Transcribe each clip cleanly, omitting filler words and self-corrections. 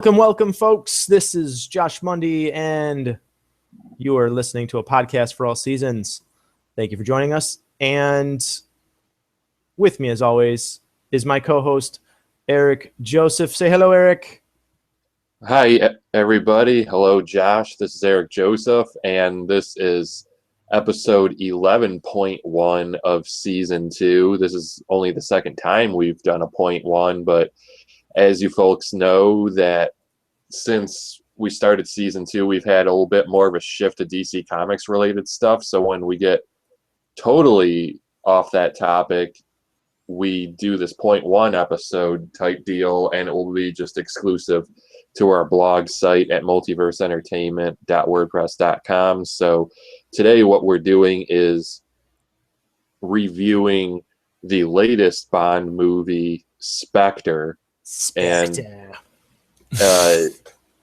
Welcome, folks. This is Josh Mundy, and you are listening to a podcast for all seasons. Thank you for joining us. And with me, as always, is my co-host, Eric Joseph. Say hello, Eric. Hi, everybody. Hello, Josh. This is Eric Joseph, and this is episode 11.1 of season 2. This is only the second time we've done a point 1, but as you folks know, that since we started season 2, we've had a little bit more of a shift to DC Comics related stuff. So when we get totally off that topic, we do this point 1 episode type deal, and it will be just exclusive to our blog site at multiverseentertainment.wordpress.com. So today what we're doing is reviewing the latest Bond movie, Spectre. Spectre. And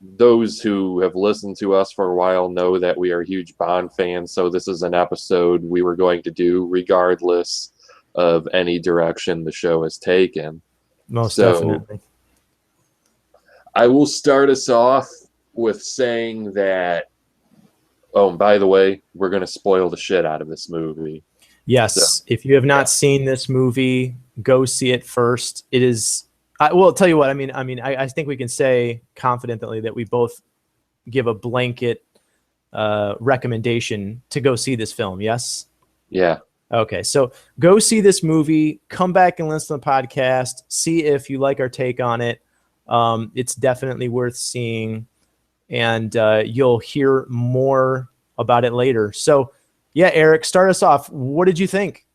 those who have listened to us for a while know that we are huge Bond fans, so this is an episode we were going to do regardless of any direction the show has taken. Most definitely. I will start us off with saying that, oh, and by the way, we're going to spoil the shit out of this movie. Yes, so, if you have not seen this movie, go see it first. It is... Well, I'll tell you what. I think we can say confidently that we both give a blanket recommendation to go see this film. Yes. Yeah. Okay. So go see this movie. Come back and listen to the podcast. See if you like our take on it. It's definitely worth seeing, and you'll hear more about it later. So, yeah, Eric, start us off. What did you think?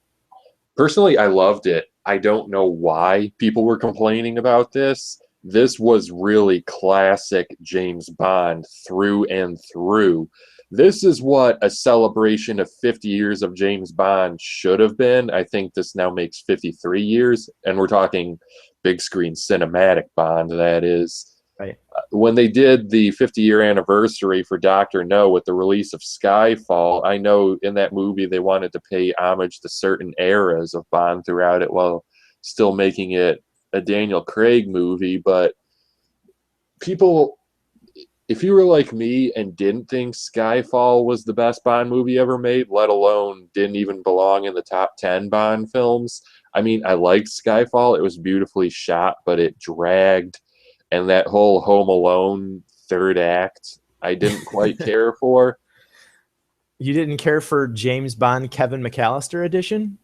Personally, I loved it. I don't know why people were complaining about this. This was really classic James Bond through and through. This is what a celebration of 50 years of James Bond should have been. I think this now makes 53 years, and we're talking big screen cinematic Bond, that is. Right. When they did the 50-year anniversary for Dr. No with the release of Skyfall, I know in that movie they wanted to pay homage to certain eras of Bond throughout it while still making it a Daniel Craig movie. But people, if you were like me and didn't think Skyfall was the best Bond movie ever made, let alone didn't even belong in the top 10 Bond films, I mean, I liked Skyfall. It was beautifully shot, but it dragged. And that whole Home Alone third act, I didn't quite care for. You didn't care for James Bond Kevin McAllister edition?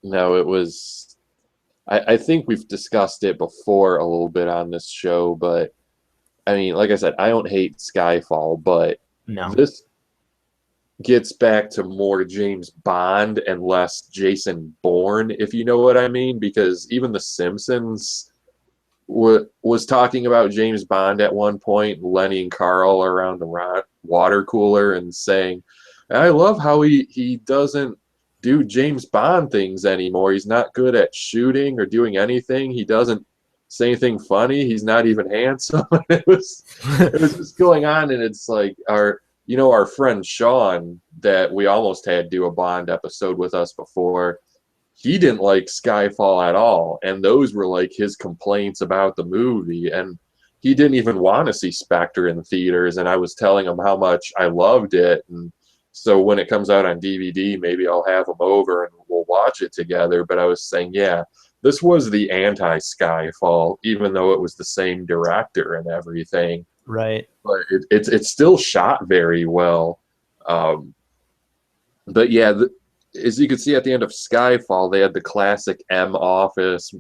No, it was... I think we've discussed it before a little bit on this show, but I mean, like I said, I don't hate Skyfall, but this gets back to more James Bond and less Jason Bourne, if you know what I mean, because even The Simpsons was talking about James Bond at one point, Lenny and Carl around the water cooler and saying, I love how he doesn't do James Bond things anymore. He's not good at shooting or doing anything. He doesn't say anything funny. He's not even handsome. it was just going on, and it's like our friend Sean that we almost had do a Bond episode with us before. He didn't like Skyfall at all, and those were like his complaints about the movie, and he didn't even want to see Spectre in theaters, and I was telling him how much I loved it, and so when it comes out on DVD, maybe I'll have him over and we'll watch it together. But I was saying, yeah, this was the anti-Skyfall, even though it was the same director and everything. Right. But it's still shot very well. But yeah, as you can see at the end of Skyfall, they had the classic M office,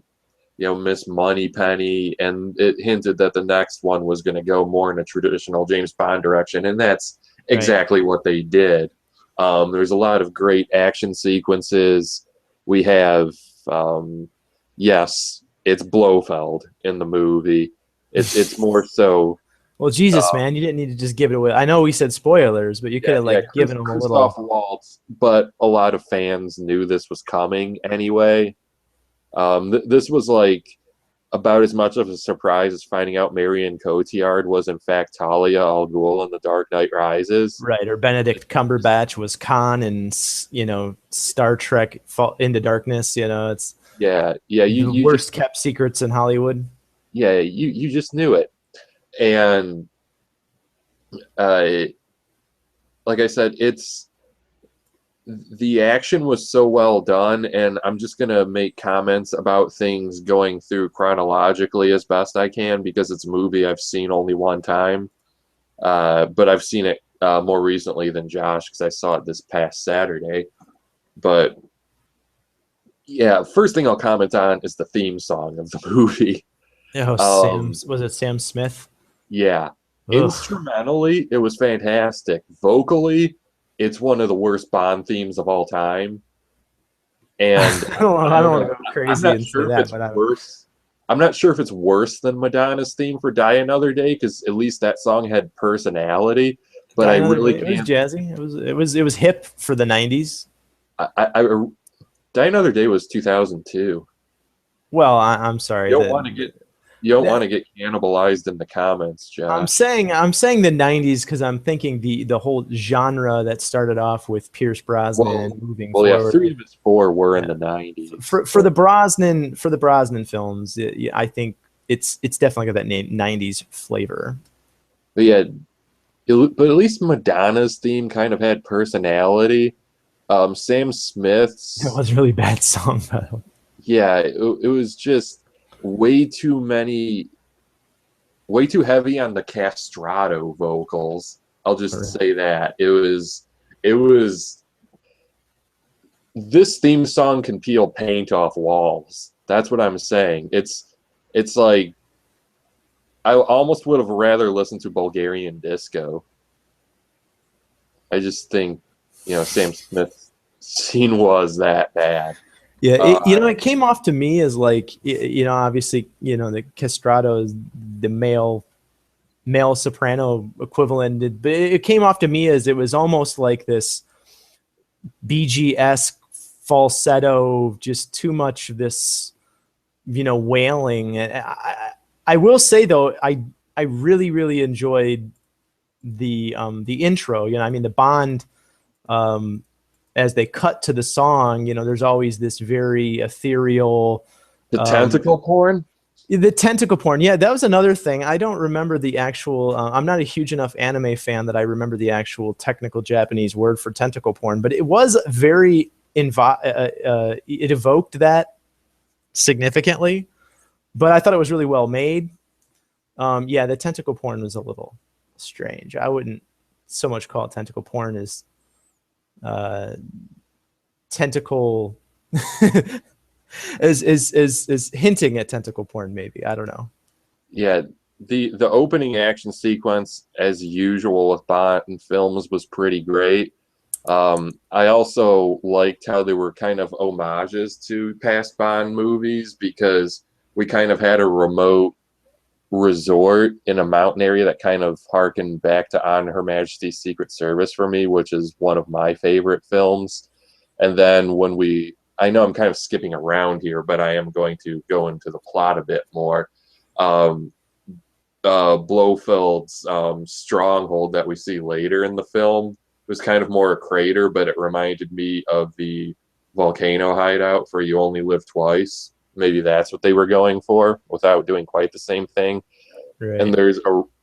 Miss Moneypenny, and it hinted that the next one was going to go more in a traditional James Bond direction, and that's exactly what they did. There's a lot of great action sequences. We have, yes, it's Blofeld in the movie. It's more so. Well, Jesus, man, you didn't need to just give it away. I know we said spoilers, but you could have given them a little. Christoph Waltz, but a lot of fans knew this was coming anyway. This was about as much of a surprise as finding out Marion Cotillard was in fact Talia al Ghul in The Dark Knight Rises. Right, or Benedict Cumberbatch was Khan in Star Trek Into Darkness. It's the worst kept secrets in Hollywood. Yeah, you just knew it. And uh, like I said, the action was so well done, and I'm just gonna make comments about things going through chronologically as best I can because it's a movie I've seen only one time, but I've seen it more recently than Josh because I saw it this past Saturday. But yeah, first thing I'll comment on is the theme song of the movie. Oh, Um, Was it Sam Smith? yeah, Ugh. instrumentally, it was fantastic. Vocally, it's one of the worst Bond themes of all time. And I I don't don't want know. to go I'm crazy not and say sure if that, it's but I don't. worse. I'm not sure if it's worse than Madonna's theme for Die Another Day because at least that song had personality. But Die I Another really Day. It was can't. jazzy. It was hip for the '90s. Die Another Day was 2002. Well, I'm sorry You don't that want to get you don't want to get cannibalized in the comments, Josh. I'm saying the '90s because I'm thinking the whole genre that started off with Pierce Brosnan Well, moving well, yeah, forward. three of his four were in Yeah. the '90s, For but the Brosnan films, I think it's definitely got that '90s flavor. yeah, but at least Madonna's theme kind of had personality. Sam It Smith's, was a really bad song, by the way. yeah, it was just way too way too heavy on the castrato vocals. I'll just say that it was this theme song can peel paint off walls. That's what I'm saying. It's like I almost would have rather listened to Bulgarian disco. I just think, Sam Smith's scene was that bad. Yeah, Uh, it came off to me as like, obviously, the castrato is the male soprano equivalent, but it came off to me as it was almost like this BG-esque falsetto, just too much of this, wailing. And I will say though, I really really enjoyed the intro. I mean the Bond, um, as they cut to the song, there's always this very ethereal, the um, tentacle porn? the tentacle porn. Yeah, that was another thing. I don't remember the actual. I'm not a huge enough anime fan that I remember the actual technical Japanese word for tentacle porn, but it was very it evoked that significantly. But I thought it was really well made. Yeah, the tentacle porn was a little strange. I wouldn't so much call it tentacle porn as uh, tentacle as hinting at tentacle porn. Maybe I don't know. Yeah, the opening action sequence, as usual with Bond films, was pretty great. I also liked how they were kind of homages to past Bond movies because we kind of had a remote resort in a mountain area that kind of harkened back to On Her Majesty's Secret Service for me, which is one of my favorite films. And then I know I'm kind of skipping around here, but I am going to go into the plot a bit more. Um, Blofeld's stronghold that we see later in the film was kind of more a crater, but it reminded me of the volcano hideout for You Only Live Twice. Maybe that's what they were going for without doing quite the same thing. And Right.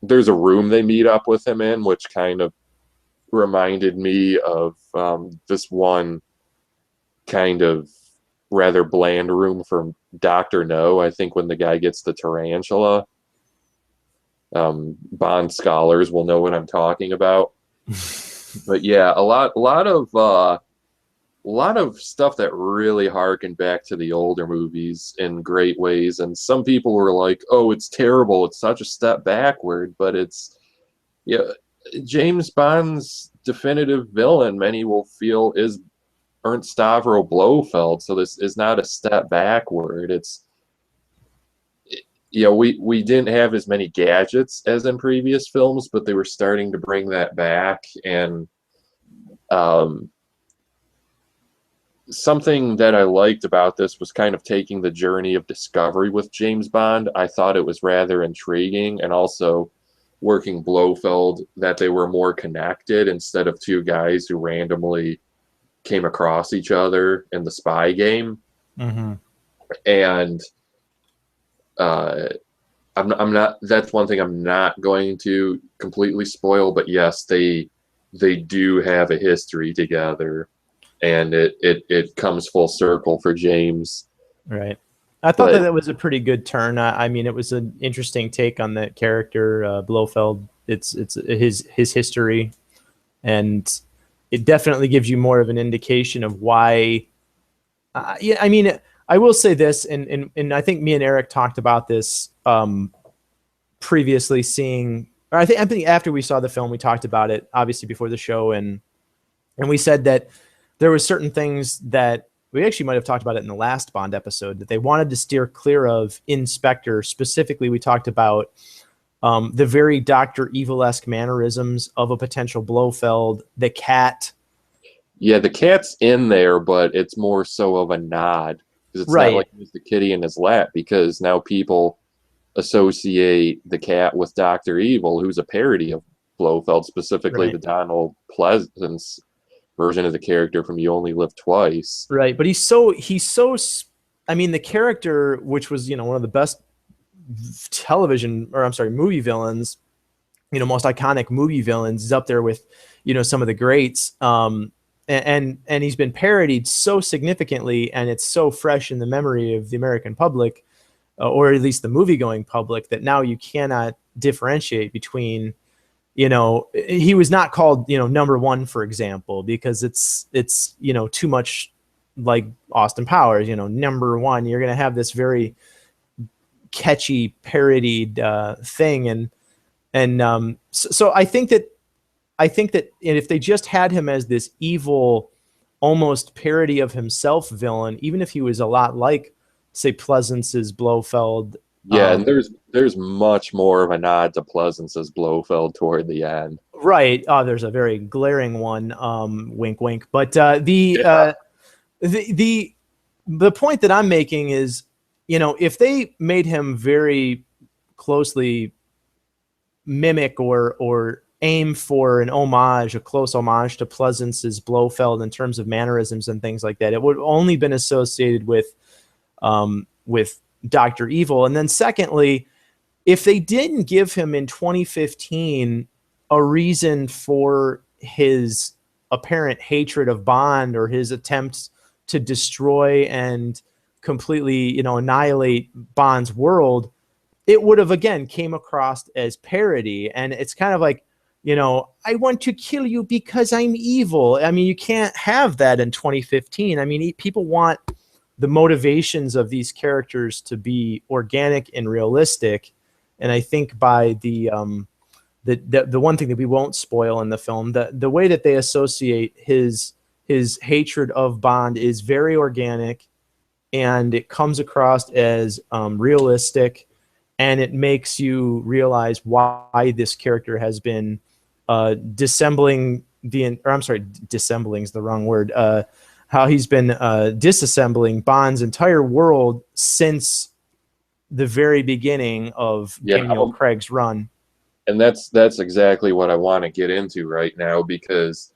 there's a room they meet up with him in, which kind of reminded me of this one kind of rather bland room from Doctor No. I think when the guy gets the tarantula, Bond scholars will know what I'm talking about. But yeah, a lot of stuff that really harkened back to the older movies in great ways. And some people were like, "Oh, it's terrible. It's such a step backward." But yeah, James Bond's definitive villain. Many will feel is Ernst Stavro Blofeld. So this is not a step backward. We didn't have as many gadgets as in previous films, but they were starting to bring that back. And um, something that I liked about this was kind of taking the journey of discovery with James Bond. I thought it was rather intriguing, and also working Blofeld that they were more connected instead of two guys who randomly came across each other in the spy game. Mm-hmm. And uh, I'm not. That's one thing I'm not going to completely spoil. But yes, they do have a history together, and it comes full circle for James. Right. I thought that But it was a pretty good turn. I mean, it was an interesting take on that character, Blofeld. It's his history, and it definitely gives you more of an indication of why. Yeah, I mean, I will say this, and I think me and Eric talked about this previously. Seeing, or I think after we saw the film, we talked about it obviously before the show, and we said that there was certain things that we actually might have talked about it in the last Bond episode that they wanted to steer clear of in Spectre. Specifically, we talked about the very Dr. Evil-esque mannerisms of a potential Blofeld, the cat. yeah, the cat's in there, but it's more so of a nod because it's not Right, like he's the kitty in his lap. Because now people associate the cat with Doctor Evil, who's a parody of Blofeld, specifically right, the Donald Pleasance version of the character from You Only Live Twice. right. But I mean, the character, which was, one of the best television, or I'm sorry, movie villains, most iconic movie villains, is up there with, some of the greats. And he's been parodied so significantly, and it's so fresh in the memory of the American public, or at least the movie going public, that now you cannot differentiate between, he was not called, number one, for example, because it's too much like Austin Powers, number one. You're going to have this very catchy parodied thing, and I think that if they just had him as this evil, almost parody of himself villain, even if he was a lot like, say, Pleasance's Blofeld. Yeah, and there's much more of a nod to Pleasance's Blofeld toward the end. Right. There's a very glaring one. Wink, wink. But Yeah, the the point that I'm making is, if they made him very closely mimic or aim for an homage, a close homage to Pleasance's Blofeld in terms of mannerisms and things like that, it would only been associated with Dr. Evil. And then secondly, if they didn't give him in 2015 a reason for his apparent hatred of Bond, or his attempts to destroy and completely, annihilate Bond's world, it would have again came across as parody. And it's kind of like, I want to kill you because I'm evil. I mean, you can't have that in 2015. I mean, people want the motivations of these characters to be organic and realistic. And I think by the one thing that we won't spoil in the film, the way that they associate his hatred of Bond is very organic, and it comes across as realistic, and it makes you realize why this character has been disassembling disassembling is the wrong word. How he's been disassembling Bond's entire world since the very beginning of yeah, Daniel Craig's run. and that's exactly what I want to get into right now because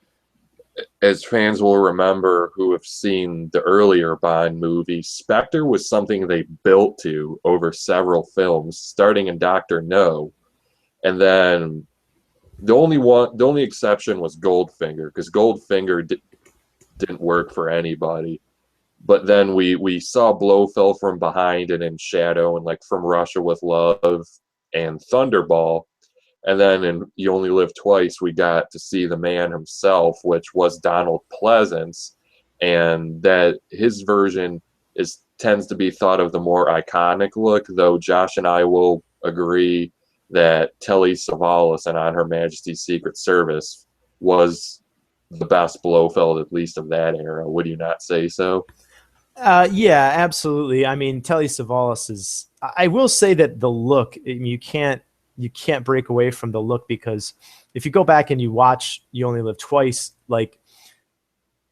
as fans will remember who have seen the earlier Bond movies, Spectre was something they built to over several films, starting in Doctor No, and then the only exception was Goldfinger because Goldfinger didn't work for anybody. But then we saw Blofeld from Behind and In Shadow and like From Russia with Love and Thunderball. And then in You Only Live Twice, we got to see the man himself, which was Donald Pleasance, and that his version tends to be thought of the more iconic look. Though Josh and I will agree that Telly Savalas and On Her Majesty's Secret Service was the best Blofeld, at least of that era. Would you not say so? Yeah, absolutely. I mean, Telly Savalas is. I will say that the look, you can't break away from the look, because if you go back and you watch You Only Live Twice, like,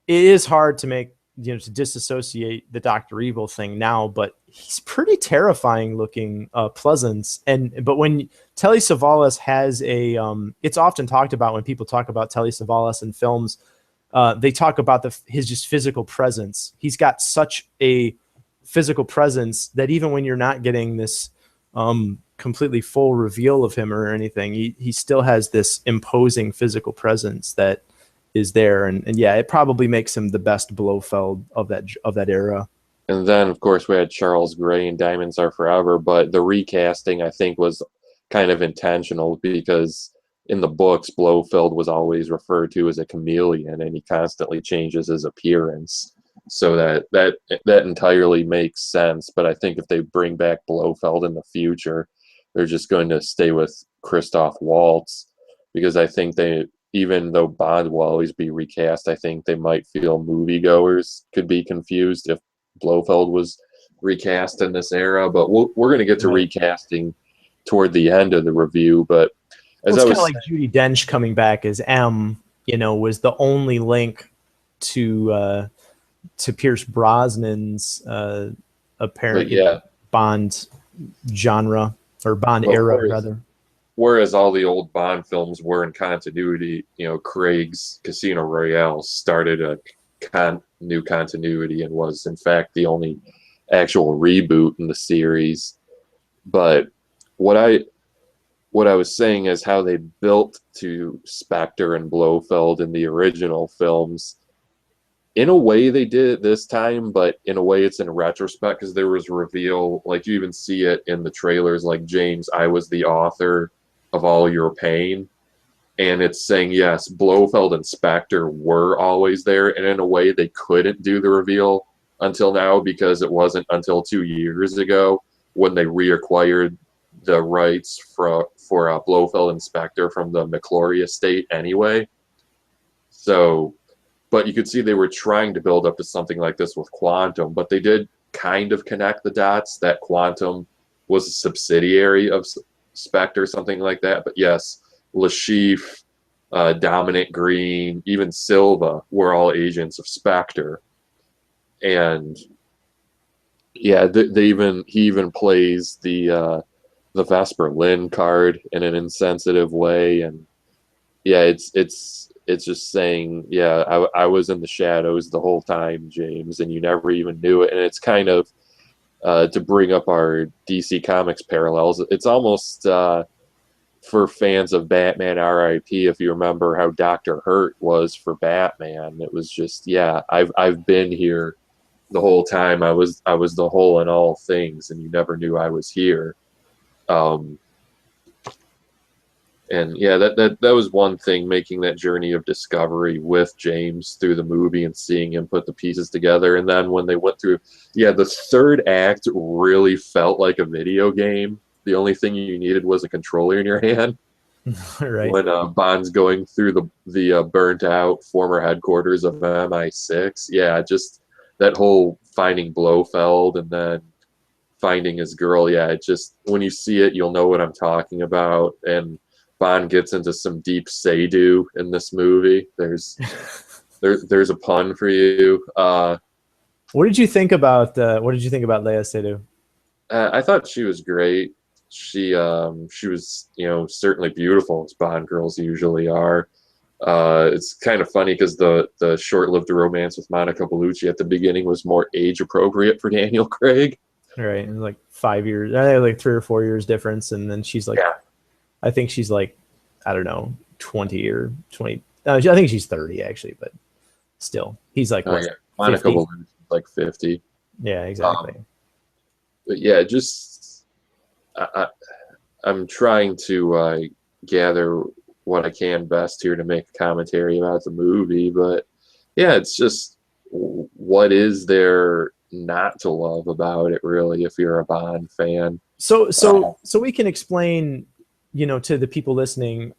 it is hard to make, to disassociate the Dr. Evil thing now, but he's pretty terrifying looking, Pleasance. But when Telly Savalas has it's often talked about when people talk about Telly Savalas in films, they talk about his just physical presence. He's got such a physical presence that even when you're not getting this completely full reveal of him or anything. He still has this imposing physical presence that is there, and yeah, it probably makes him the best Blofeld of that era. And then, of course, we had Charles Gray in Diamonds Are Forever, but the recasting, I think, was kind of intentional because in the books, Blofeld was always referred to as a chameleon, and he constantly changes his appearance. So that entirely makes sense. But I think if they bring back Blofeld in the future, they're just going to stay with Christoph Waltz because I think they, even though Bond will always be recast, I think they might feel moviegoers could be confused if Blofeld was recast in this era. But we're going to get to recasting toward the end of the review. But as it's I kind of was like Judi Dench coming back as M, was the only link to Pierce Brosnan's apparent Bond genre or Bond era rather. Whereas all the old Bond films were in continuity, Craig's Casino Royale started a new continuity and was in fact the only actual reboot in the series. But what I was saying is how they built to Spectre and Blofeld in the original films. In a way, they did it this time, but in a way, it's in retrospect because there was reveal, like you even see it in the trailers, like James, I was the author of all your pain. And it's saying, yes, Blofeld and Spectre were always there. And in a way, they couldn't do the reveal until now because it wasn't until 2 years ago when they reacquired the rights for Blofeld and Spectre from the McClory estate anyway. So, but you could see they were trying to build up to something like this with Quantum, but they did kind of connect the dots that Quantum was a subsidiary of Spectre, something like that. But yes, Lashif, Dominic Green, even Silva were all agents of Spectre. And yeah, he even plays the Vesper Lynn card in an insensitive way, and yeah, it's just saying, yeah, I was in the shadows the whole time, James, and you never even knew it. And it's kind of to bring up our DC Comics parallels. It's almost for fans of Batman R.I.P. If you remember how Dr. Hurt was for Batman, it was just, yeah, I've been here the whole time. I was the whole in all things, and you never knew I was here. And yeah, that was one thing, making that journey of discovery with James through the movie and seeing him put the pieces together. And then when they went through, yeah, the third act really felt like a video game. The only thing you needed was a controller in your hand. Right. When Bond's going through the burnt out former headquarters of MI6. Yeah, just that whole finding Blofeld and then finding his girl. Yeah, it just, when you see it, you'll know what I'm talking about. And Bond gets into some deep Seydoux in this movie. There's a pun for you. What did you think about Leia Seydoux? I thought she was great. She was, certainly beautiful, as Bond girls usually are. It's kind of funny because the short-lived romance with Monica Bellucci at the beginning was more age appropriate for Daniel Craig. Right, and like 5 years, like 3 or 4 years difference, and then she's like, yeah. I think she's like, I don't know, 20 or 20. I think she's 30 actually, but still, he's like, what, yeah. Monica Bellucci like 50. Yeah, exactly. But yeah, just I'm trying to gather what I can best here to make a commentary about the movie. But yeah, it's just, what is there not to love about it, really, if you're a Bond fan? So we can explain, to the people listening,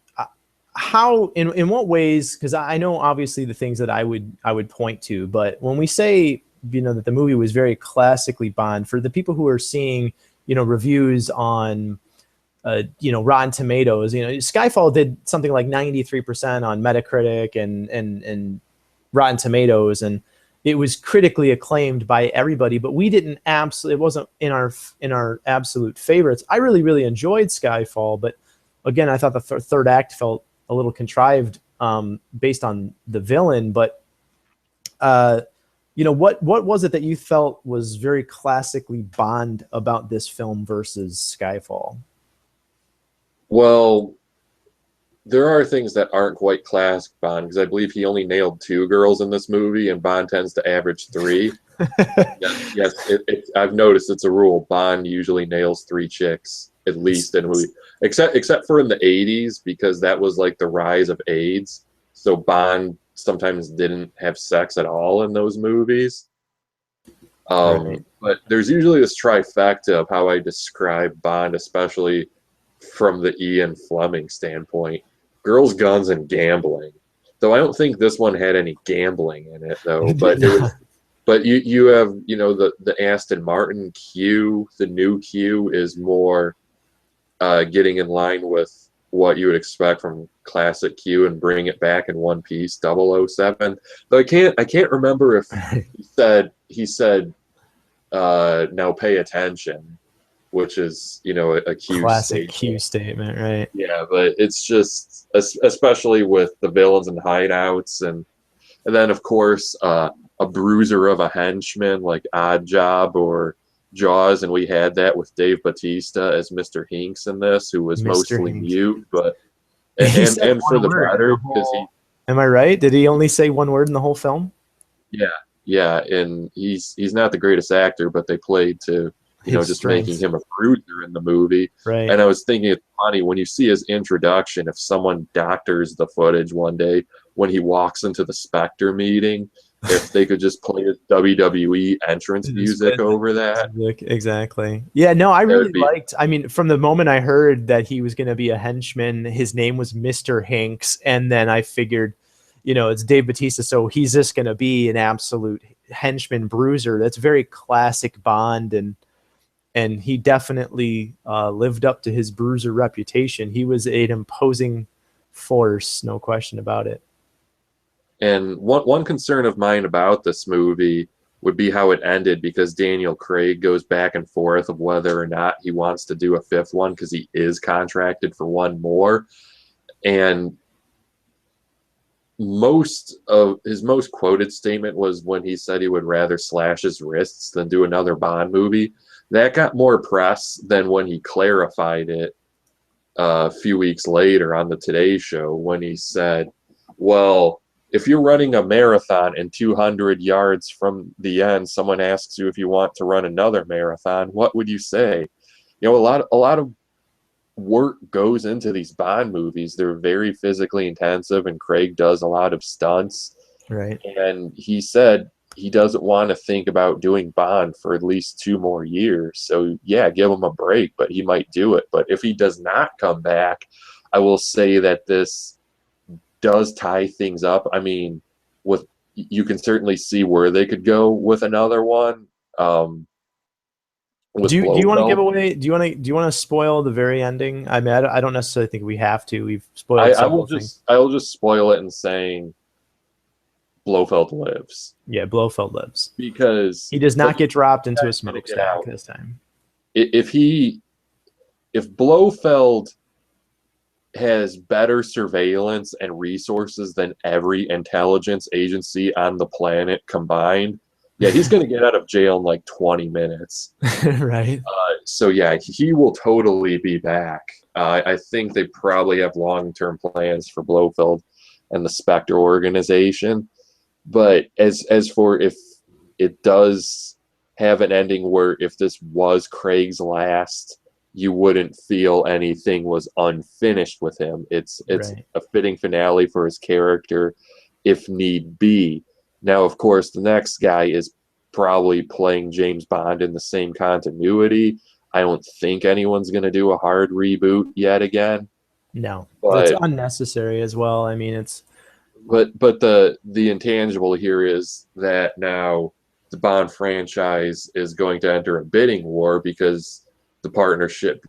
how, in what ways, because I know obviously the things that I would point to, but when we say, that the movie was very classically Bond, for the people who are seeing, reviews on, Rotten Tomatoes, Skyfall did something like 93% on Metacritic and Rotten Tomatoes, and it was critically acclaimed by everybody, but we didn't it wasn't in our absolute favorites. I really enjoyed Skyfall, but again, I thought the third act felt a little contrived based on the villain. But what was it that you felt was very classically Bond about this film versus Skyfall? Well, there are things that aren't quite classic Bond because I believe he only nailed 2 girls in this movie, and Bond tends to average 3. Yes, I've noticed it's a rule. Bond usually nails 3 chicks at least in a movie, except for in the '80s because that was like the rise of AIDS. So Bond sometimes didn't have sex at all in those movies. Right. But there's usually this trifecta of how I describe Bond, especially from the Ian Fleming standpoint: girls, guns, and gambling. Though I don't think this one had any gambling in it, though. But it was. But you have the Aston Martin Q. The new Q is more getting in line with what you would expect from classic Q and bring it back in one piece. 007. Though I can't remember if he said now pay attention, which is a Q Classic statement. Q statement, right? Yeah, but it's just especially with the villains and hideouts, and then of course a bruiser of a henchman like Odd Job or Jaws, and we had that with Dave Bautista as Mr. Hinks in this, who was Mr. mostly Hinks. mute, but He said and for one the word better because he. Am I right? Did he only say one word in the whole film? Yeah, and he's not the greatest actor, but they played to His just making strengths. him a bruiser in the movie. Right. And I was thinking it's funny when you see his introduction, if someone doctors the footage one day when he walks into the Spectre meeting, if they could just play his WWE entrance music over that. Exactly. Yeah, no, I That really would be. liked, I mean, from the moment I heard that he was going to be a henchman, his name was Mr. Hinks. And then I figured, it's Dave Bautista. So he's just going to be an absolute henchman bruiser. That's very classic Bond. And he definitely lived up to his bruiser reputation. He was an imposing force, no question about it. And one concern of mine about this movie would be how it ended, because Daniel Craig goes back and forth of whether or not he wants to do a 5th one because he is contracted for one more. And most of his most quoted statement was when he said he would rather slash his wrists than do another Bond movie. That got more press than when he clarified it a few weeks later on the Today Show when he said, well, if you're running a marathon and 200 yards from the end, someone asks you if you want to run another marathon, what would you say? A lot of work goes into these Bond movies. They're very physically intensive, and Craig does a lot of stunts. Right. And he said he doesn't want to think about doing Bond for at least 2 more years. So yeah, give him a break, but he might do it. But if he does not come back, I will say that this does tie things up. I mean, you can certainly see where they could go with another one. With Do you want to give Blofeld. away? Do you want to spoil the very ending? I mean, I don't necessarily think we have to. We've spoiled I will several things. spoil it in saying Blofeld lives. Yeah, Blofeld lives Because he does not get dropped into a smokestack this time. If Blofeld has better surveillance and resources than every intelligence agency on the planet combined, yeah, he's going to get out of jail in like 20 minutes. Right. So yeah, he will totally be back. I think they probably have long-term plans for Blofeld and the Spectre organization. But as for if it does have an ending where if this was Craig's last, you wouldn't feel anything was unfinished with him. It's Right. a fitting finale for his character if need be. Now, of course, the next guy is probably playing James Bond in the same continuity. I don't think anyone's going to do a hard reboot yet again. No, that's But unnecessary as well. I mean, it's but the intangible here is that now the Bond franchise is going to enter a bidding war because the partnership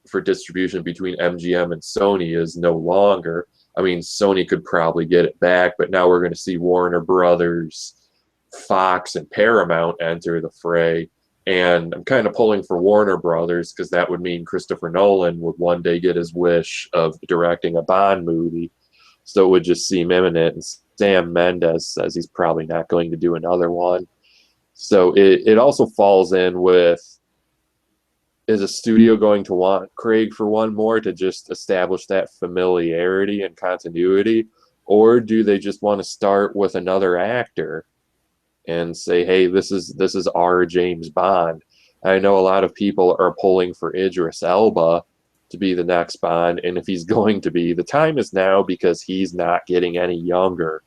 for distribution between MGM and Sony is no longer. I mean, Sony could probably get it back, but now we're going to see Warner Brothers, Fox, and Paramount enter the fray. And I'm kind of pulling for Warner Brothers because that would mean Christopher Nolan would one day get his wish of directing a Bond movie. so it would just seem imminent. And Sam Mendes says he's probably not going to do another one. So it also falls in with, is a studio going to want Craig for one more to just establish that familiarity and continuity, or do they just want to start with another actor and say, hey, this is our James Bond? I know a lot of people are pulling for Idris Elba to be the next Bond, and if he's going to be, the time is now because he's not getting any younger.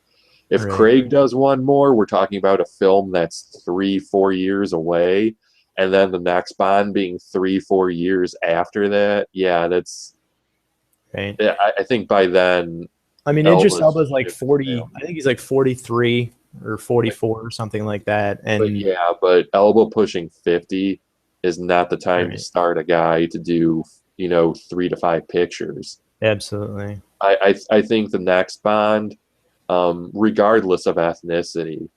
If Right. Craig does one more, we're talking about a film that's 3-4 years away, and then the next Bond being 3-4 years after that. Yeah, that's. Right. I think by then, I mean, Idris Elba's Elba's like ship 40. sailed. I think he's like 43 or 44 or something like that. But And yeah, but Elba pushing 50 is not the time to right. start a guy to do 3 to 5 pictures. Absolutely. I think the next Bond, regardless of ethnicity,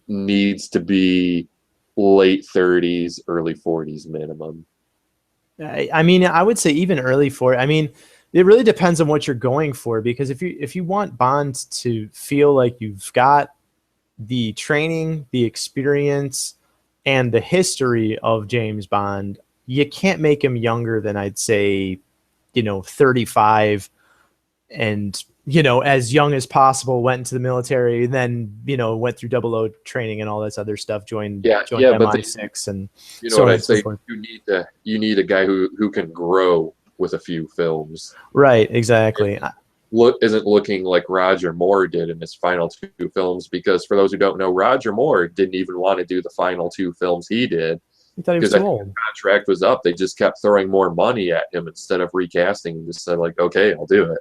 needs to be late 30s, early 40s minimum. I mean, I would say even early for it. I mean, it really depends on what you're going for, because if you want Bond to feel like you've got the training, the experience, and the history of James Bond, you can't make him younger than, I'd say, 35, and as young as possible, went into the military, then went through training and all this other stuff, joined Yeah, but MI6 and you know so what on I and so say? forth. You need a guy who can grow with a few films. Right, exactly. Isn't looking like Roger Moore did in his final 2 films, because for those who don't know, Roger Moore didn't even want to do the final 2 films he did, He thought he was because I too think old. the contract was up. They just kept throwing more money at him instead of recasting. He just said, like, okay, I'll do it.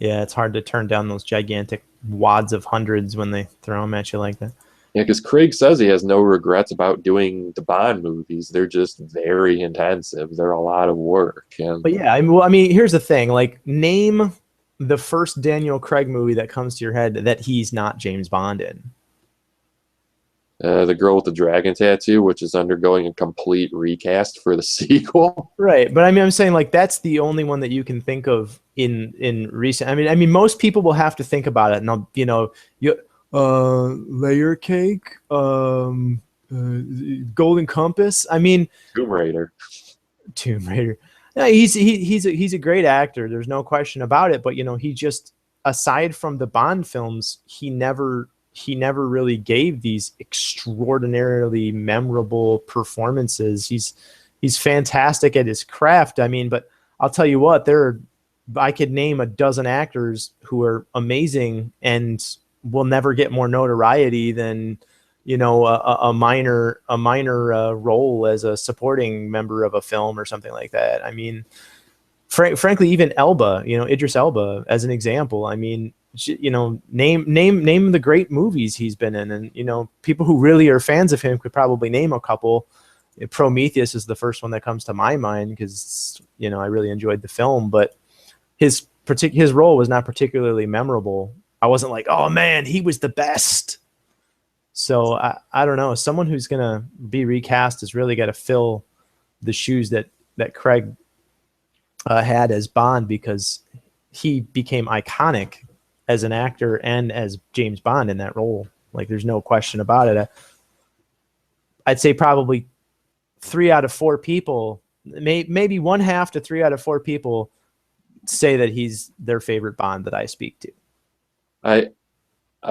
Yeah, it's hard to turn down those gigantic wads of hundreds when they throw them at you like that. Yeah, because Craig says he has no regrets about doing the Bond movies. They're just very intensive. They're a lot of work. And But yeah, I mean, here's the thing. Like, name the first Daniel Craig movie that comes to your head that he's not James Bond in. the girl with the dragon tattoo, which is undergoing a complete recast for the sequel. Right, but I mean, I'm saying, like, that's the only one that you can think of in recent. I mean, most people will have to think about it, and layer cake, golden compass. I mean, Tomb Raider. Tomb Raider. Yeah, he's a great actor. There's no question about it. But he just, aside from the Bond films, he never really gave these extraordinarily memorable performances. He's fantastic at his craft. I mean, but I'll tell you what, I could name a dozen actors who are amazing and will never get more notoriety than a minor role as a supporting member of a film or something like that. I mean, frankly, even Elba, Idris Elba, as an example. I mean, name the great movies he's been in, and people who really are fans of him could probably name a couple. Prometheus is the first one that comes to my mind because I really enjoyed the film, but his role was not particularly memorable. I wasn't like, oh man, he was the best. So I don't know. Someone who's gonna be recast has really got to fill the shoes that Craig had as Bond, because he became iconic as an actor and as James Bond in that role. Like, there's no question about it. I'd say probably 3 out of 4 people, maybe 1/2 to 3 out of 4 people, say that he's their favorite Bond that I speak to. I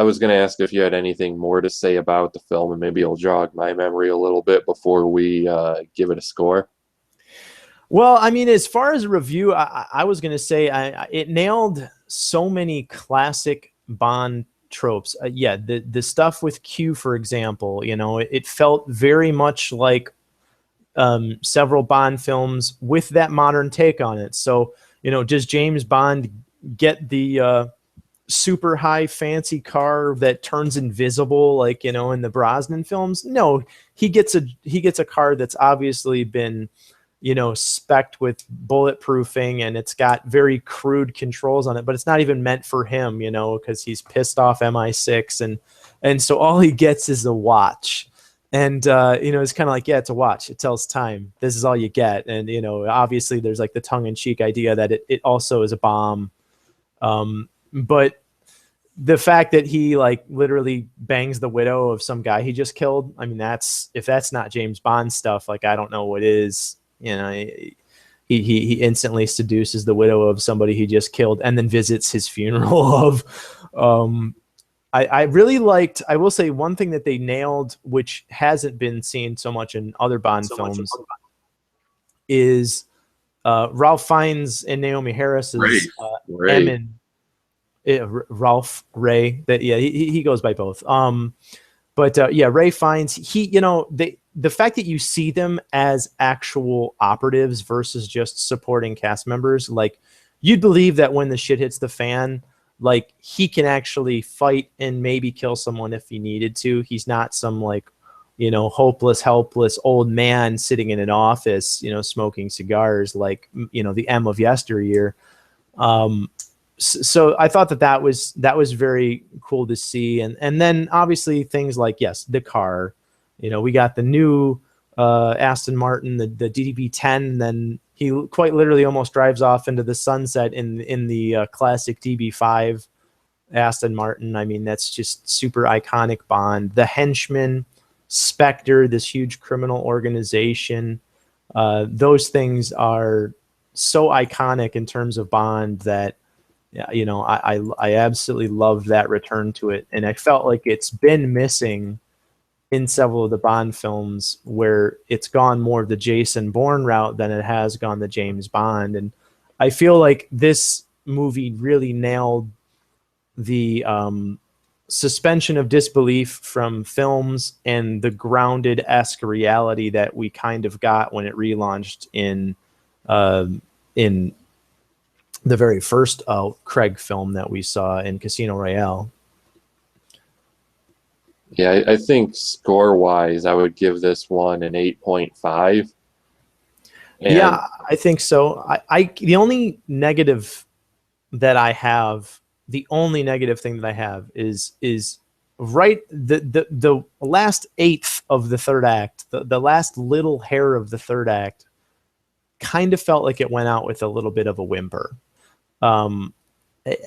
was going to ask if you had anything more to say about the film, and maybe it'll jog my memory a little bit before we give it a score. Well, I mean, as far as a review, I was going to say it nailed so many classic Bond tropes. Yeah, the stuff with Q, for example, it felt very much like several Bond films with that modern take on it. So, does James Bond get the super high fancy car that turns invisible like in the Brosnan films? No, he gets a car that's obviously been spec'd with bulletproofing, and it's got very crude controls on it, but it's not even meant for him, because he's pissed off MI6, and so all he gets is a watch. And it's kind of like, yeah, it's a watch, it tells time, this is all you get. And obviously there's like the tongue-in-cheek idea that it also is a bomb, But the fact that he like literally bangs the widow of some guy he just killed, I mean, if that's not James Bond stuff, like I don't know what is. He instantly seduces the widow of somebody he just killed and then visits his funeral of. I really liked, I will say one thing that they nailed, which hasn't been seen so much in other Bond films, is Ralph Fiennes and Naomi Harris's Ray. Emin. Ralph Ray. That he goes by both. But Ray Fiennes. The fact that you see them as actual operatives versus just supporting cast members, like you'd believe that when the shit hits the fan, like he can actually fight and maybe kill someone if he needed to. He's not some like, hopeless, helpless old man sitting in an office, smoking cigars like, the M of yesteryear. So I thought that was very cool to see. And then obviously things like, yes, the car, we got the new Aston Martin, the DB10, then he quite literally almost drives off into the sunset in the classic DB5 Aston Martin. I mean, that's just super iconic Bond. The henchman, Spectre, this huge criminal organization. Those things are so iconic in terms of Bond that, I absolutely love that return to it. And I felt like it's been missing in several of the Bond films where it's gone more of the Jason Bourne route than it has gone the James Bond. And I feel like this movie really nailed the suspension of disbelief from films and the grounded-esque reality that we kind of got when it relaunched in the very first Craig film that we saw in Casino Royale. Yeah, I think score-wise, I would give this one an 8.5. Yeah, I think so. The only negative thing that I have is right the last eighth of the third act, the last little hair of the third act, kind of felt like it went out with a little bit of a whimper.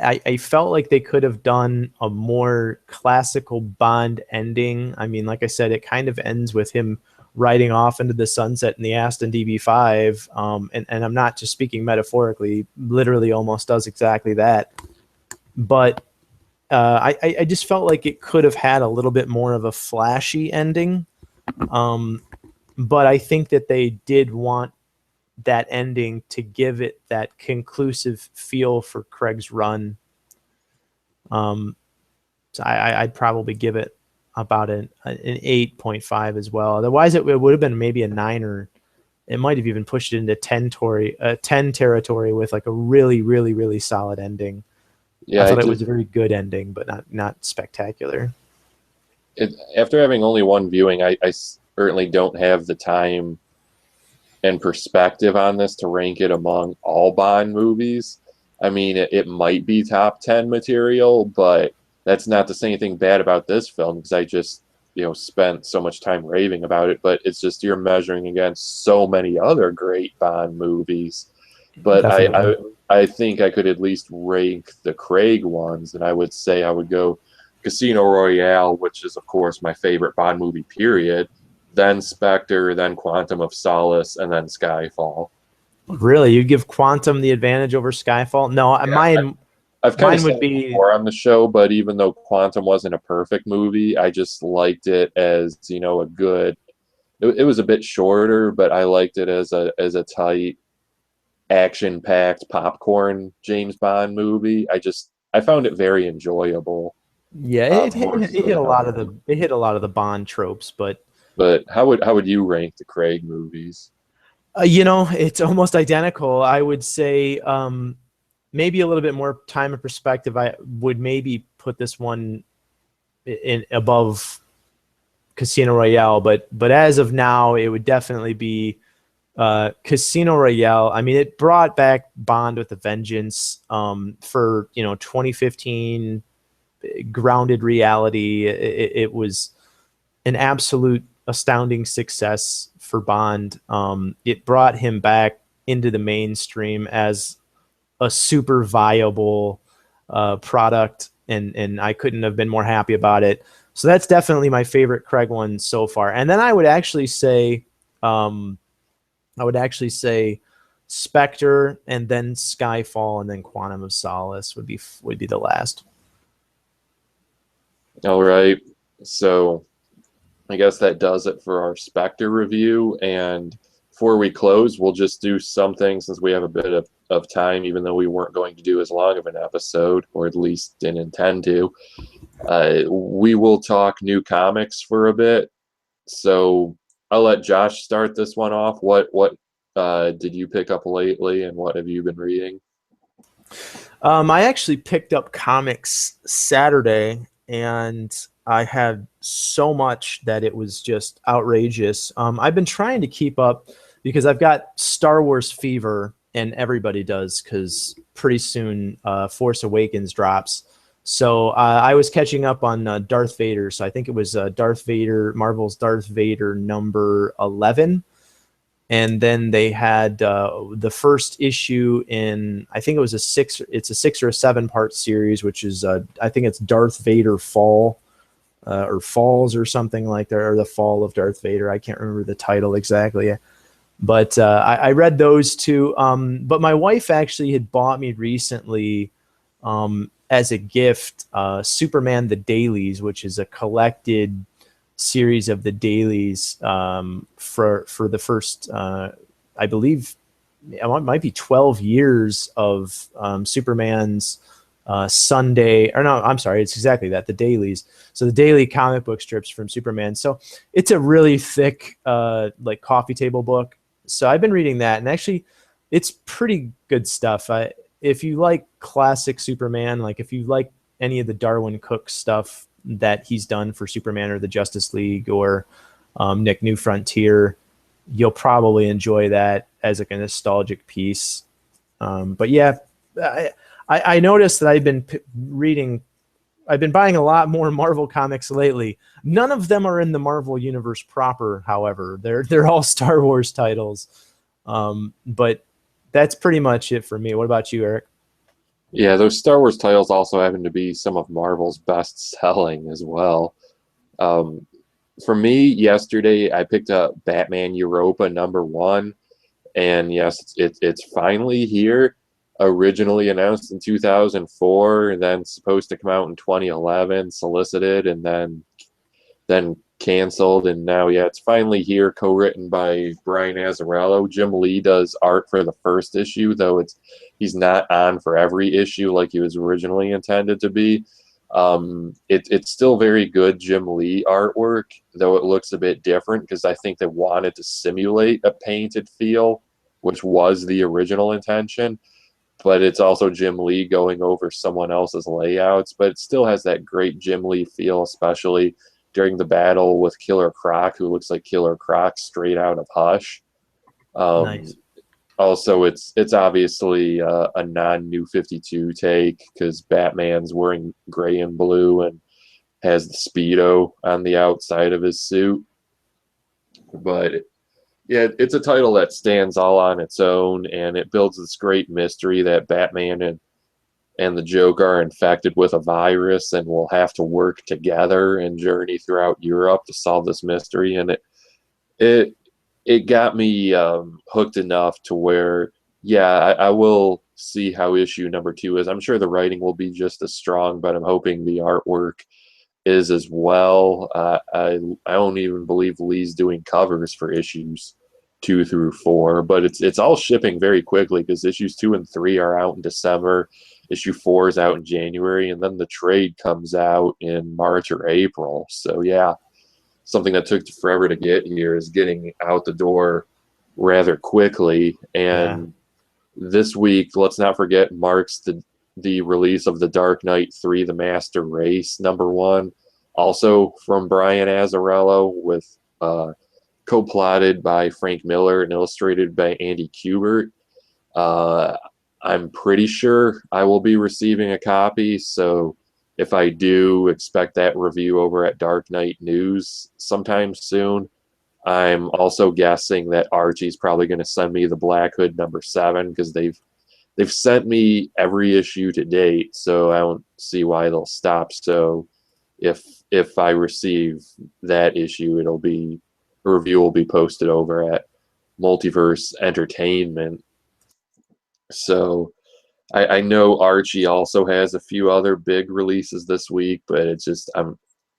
I felt like they could have done a more classical Bond ending. I mean, like I said, it kind of ends with him riding off into the sunset in the Aston DB5. And I'm not just speaking metaphorically, literally almost does exactly that. But I just felt like it could have had a little bit more of a flashy ending. But I think that they did want that ending to give it that conclusive feel for Craig's run. So I'd probably give it about an 8.5 as well. Otherwise, it would have been maybe a 9, or it might have even pushed it into 10 territory with like a really, really, really solid ending. Yeah, I thought it was a very good ending, but not spectacular. After having only one viewing, I certainly don't have the time and perspective on this to rank it among all Bond movies. I mean, it might be top 10 material, but that's not to say anything bad about this film, because I just spent so much time raving about it. But it's just you're measuring against so many other great Bond movies. But I think I could at least rank the Craig ones, and I would say I would go Casino Royale, which is of course my favorite Bond movie, period, then Spectre, then Quantum of Solace, and then Skyfall. Really? You'd give Quantum the advantage over Skyfall? No, yeah, I've kind of said it before on the show, but even though Quantum wasn't a perfect movie, I just liked it as, a good... It was a bit shorter, but I liked it as a tight, action-packed popcorn James Bond movie. I found it very enjoyable. Yeah, it hit a lot of the Bond tropes, but how would you rank the Craig movies? It's almost identical. I would say maybe a little bit more time and perspective. I would maybe put this one in above Casino Royale, but as of now, it would definitely be Casino Royale. I mean, it brought back Bond with a vengeance. For 2015, grounded reality. It was an absolute astounding success for Bond. It brought him back into the mainstream as a super viable product, and I couldn't have been more happy about it. So that's definitely my favorite Craig one so far. And then I would actually say, Spectre, and then Skyfall, and then Quantum of Solace would be the last. All right. So I guess that does it for our Spectre review. And before we close, we'll just do something since we have a bit of time, even though we weren't going to do as long of an episode, or at least didn't intend to. We will talk new comics for a bit. So I'll let Josh start this one off. What did you pick up lately, and what have you been reading? I actually picked up comics Saturday, and I had so much that it was just outrageous. I've been trying to keep up because I've got Star Wars fever, and everybody does, because pretty soon Force Awakens drops. So I was catching up on Darth Vader. So I think it was Marvel's Darth Vader number 11. And then they had the first issue in, I think it's a 6 or a 7-part series, which is I think it's Darth Vader Fall, or Falls, or something like that, or the Fall of Darth Vader. I can't remember the title exactly, but I read those two. But my wife actually had bought me recently, as a gift, Superman the Dailies, which is a collected series of the dailies, for the first, I believe it might be 12 years of Superman's Sunday, or no, I'm sorry, it's exactly that, the dailies. So the daily comic book strips from Superman. So it's a really thick, like coffee table book. So I've been reading that, and actually it's pretty good stuff. If you like classic Superman, like if you like any of the Darwin Cook stuff that he's done for Superman or the Justice League, or Nick New Frontier, you'll probably enjoy that as like a nostalgic piece. But yeah, I noticed that I've been buying a lot more Marvel comics lately. None of them are in the Marvel universe proper, however. They're all Star Wars titles. But that's pretty much it for me. What about you, Eric? Yeah, those Star Wars titles also happen to be some of Marvel's best selling as well. Um, for me, yesterday I picked up Batman Europa #1, and yes, it's finally here. Originally announced in 2004, then supposed to come out in 2011, solicited, and then canceled, and now yeah, it's finally here. Co-written by Brian Azzarello. Jim Lee does art for the first issue, though he's not on for every issue like he was originally intended to be. It's still very good Jim Lee artwork, though it looks a bit different because I think they wanted to simulate a painted feel, which was the original intention. But it's also Jim Lee going over someone else's layouts, but it still has that great Jim Lee feel, especially during the battle with Killer Croc, who looks like Killer Croc straight out of Hush. Nice. Also, it's obviously a non-New 52 take because Batman's wearing gray and blue and has the Speedo on the outside of his suit. But yeah, it's a title that stands all on its own, and it builds this great mystery that Batman and the Joker are infected with a virus and will have to work together and journey throughout Europe to solve this mystery. And it got me hooked enough to where, yeah, I will see how issue #2 is. I'm sure the writing will be just as strong, but I'm hoping the artwork is as well. I don't even believe Lee's doing covers for issues 2 through 4, but it's all shipping very quickly because issues 2 and 3 are out in December. Issue 4 is out in January, and then the trade comes out in March or April. So yeah, something that took forever to get here is getting out the door rather quickly. Yeah. And this week, let's not forget, marks the release of The Dark Knight 3: The Master Race #1, also from Brian Azzarello, with co-plotted by Frank Miller and illustrated by Andy Kubert. I'm pretty sure I will be receiving a copy, so if I do, expect that review over at Dark Knight News sometime soon. I'm also guessing that Archie's probably going to send me the Black Hood #7 because they've they've sent me every issue to date, so I don't see why they'll stop. So if I receive that issue, a review will be posted over at Multiverse Entertainment. So I know Archie also has a few other big releases this week, but it's just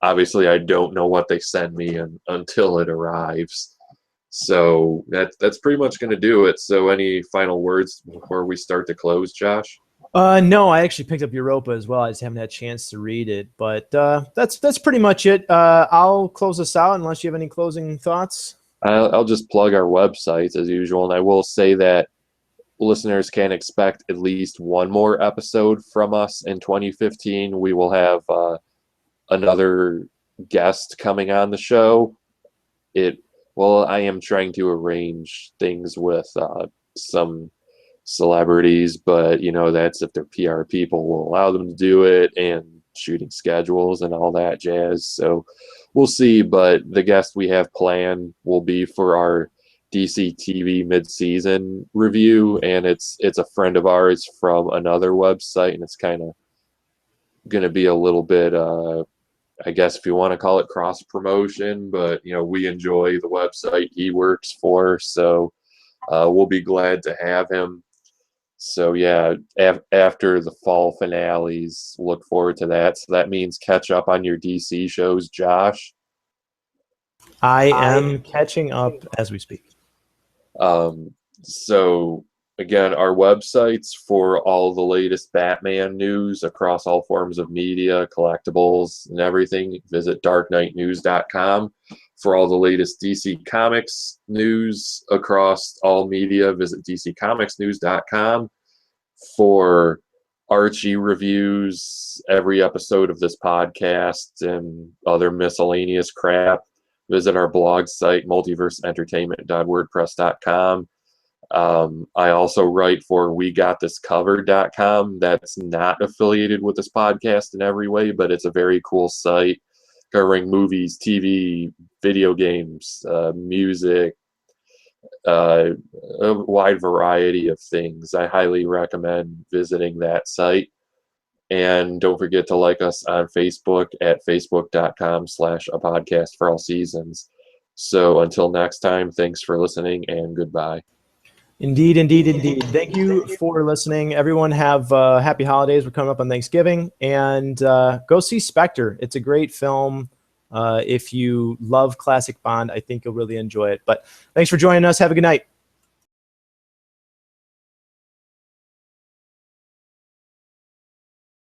obviously I don't know what they send me until it arrives. So that's pretty much going to do it. So any final words before we start to close, Josh? No, I actually picked up Europa as well. I just haven't had a chance to read it, but that's pretty much it. I'll close this out unless you have any closing thoughts. I'll just plug our websites as usual, and I will say that listeners can expect at least one more episode from us in 2015. We will have another guest coming on the show. I am trying to arrange things with some celebrities, but that's if their PR people will allow them to do it, and shooting schedules and all that jazz. So we'll see, but the guest we have planned will be for our DC TV mid-season review, and it's a friend of ours from another website, and it's kind of going to be a little bit I guess if you want to call it cross promotion, but we enjoy the website he works for, so we'll be glad to have him. So yeah, after the fall finales, look forward to that. So that means catch up on your DC shows, Josh. I am catching up as we speak. So again, our websites for all the latest Batman news across all forms of media, collectibles, and everything, visit darkknightnews.com. For all the latest DC Comics news across all media, visit dccomicsnews.com. For Archie reviews, every episode of this podcast, and other miscellaneous crap, visit our blog site, multiverseentertainment.wordpress.com. I also write for WeGotThisCovered.com. That's not affiliated with this podcast in every way, but it's a very cool site covering movies, TV, video games, music, a wide variety of things. I highly recommend visiting that site. And don't forget to like us on Facebook at facebook.com/apodcastforallseasons. So until next time, thanks for listening and goodbye. Indeed, indeed, indeed. Thank you for listening. Everyone have happy holidays. We're coming up on Thanksgiving. And go see Spectre. It's a great film. If you love classic Bond, I think you'll really enjoy it. But thanks for joining us. Have a good night.